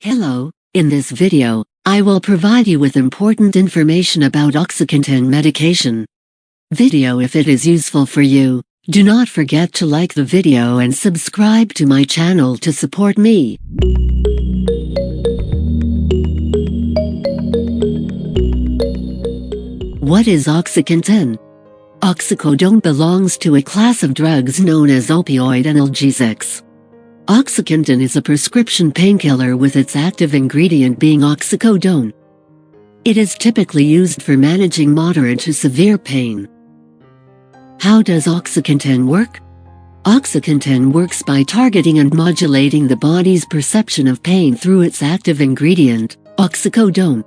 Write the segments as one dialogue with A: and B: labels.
A: Hello, in this video, I will provide you with important information about OxyContin medication. Video. If it is useful for you, do not forget to like the video and subscribe to my channel to support me. What is OxyContin? Oxycodone belongs to a class of drugs known as opioid analgesics. OxyContin is a prescription painkiller with its active ingredient being oxycodone. It is typically used for managing moderate to severe pain. How does OxyContin work? OxyContin works by targeting and modulating the body's perception of pain through its active ingredient, oxycodone.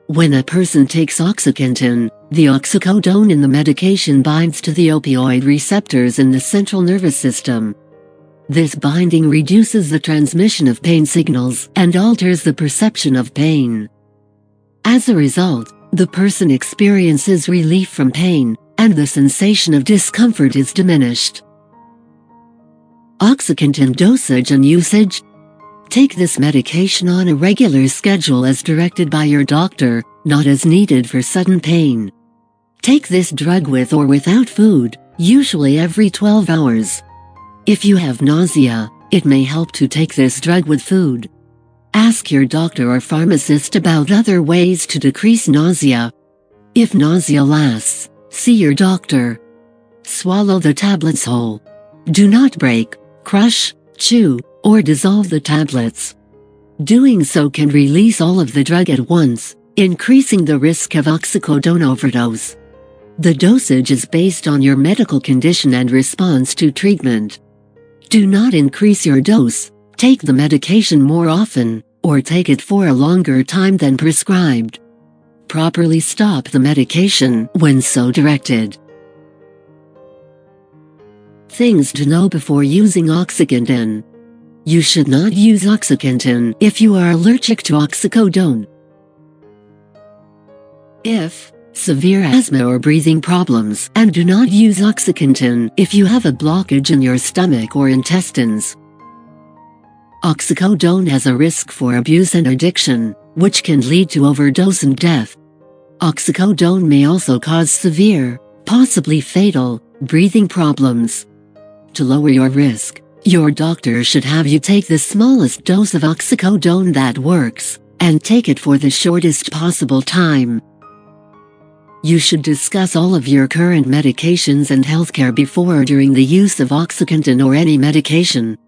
A: When a person takes OxyContin, the oxycodone in the medication binds to the opioid receptors in the central nervous system. This binding reduces the transmission of pain signals and alters the perception of pain. As a result, the person experiences relief from pain, and the sensation of discomfort is diminished. OxyContin dosage and usage. Take this medication on a regular schedule as directed by your doctor, not as needed for sudden pain. Take this drug with or without food, usually every 12 hours. If you have nausea, it may help to take this drug with food. Ask your doctor or pharmacist about other ways to decrease nausea. If nausea lasts, see your doctor. Swallow the tablets whole. Do not break, crush, chew, or dissolve the tablets. Doing so can release all of the drug at once, increasing the risk of oxycodone overdose. The dosage is based on your medical condition and response to treatment. Do not increase your dose, take the medication more often, or take it for a longer time than prescribed. Properly stop the medication when so directed. Things to know before using OxyContin. You should not use OxyContin if you are allergic to oxycodone. If severe asthma or breathing problems, and do not use OxyContin if you have a blockage in your stomach or intestines. Oxycodone has a risk for abuse and addiction, which can lead to overdose and death. Oxycodone may also cause severe, possibly fatal, breathing problems. To lower your risk, your doctor should have you take the smallest dose of oxycodone that works, and take it for the shortest possible time. You should discuss all of your current medications and healthcare before or during the use of OxyContin or any medication.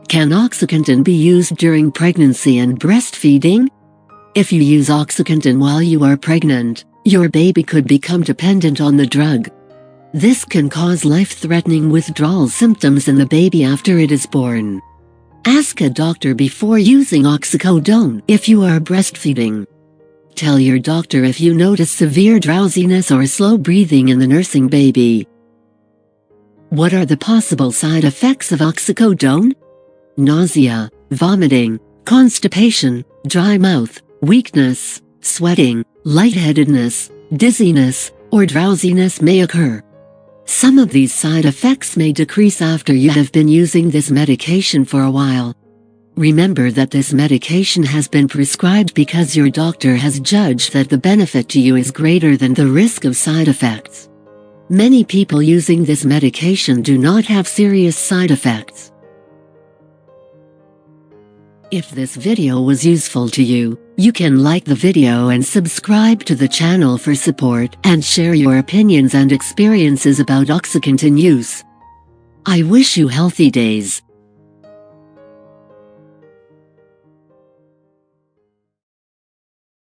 A: Can OxyContin be used during pregnancy and breastfeeding? If you use OxyContin while you are pregnant, your baby could become dependent on the drug. This can cause life-threatening withdrawal symptoms in the baby after it is born. Ask a doctor before using oxycodone if you are breastfeeding. Tell your doctor if you notice severe drowsiness or slow breathing in the nursing baby. What are the possible side effects of oxycodone? Nausea, vomiting, constipation, dry mouth, weakness, sweating, lightheadedness, dizziness, or drowsiness may occur. Some of these side effects may decrease after you have been using this medication for a while. Remember that this medication has been prescribed because your doctor has judged that the benefit to you is greater than the risk of side effects. Many people using this medication do not have serious side effects. If this video was useful to you, you can like the video and subscribe to the channel for support and share your opinions and experiences about OxyContin use. I wish you healthy days.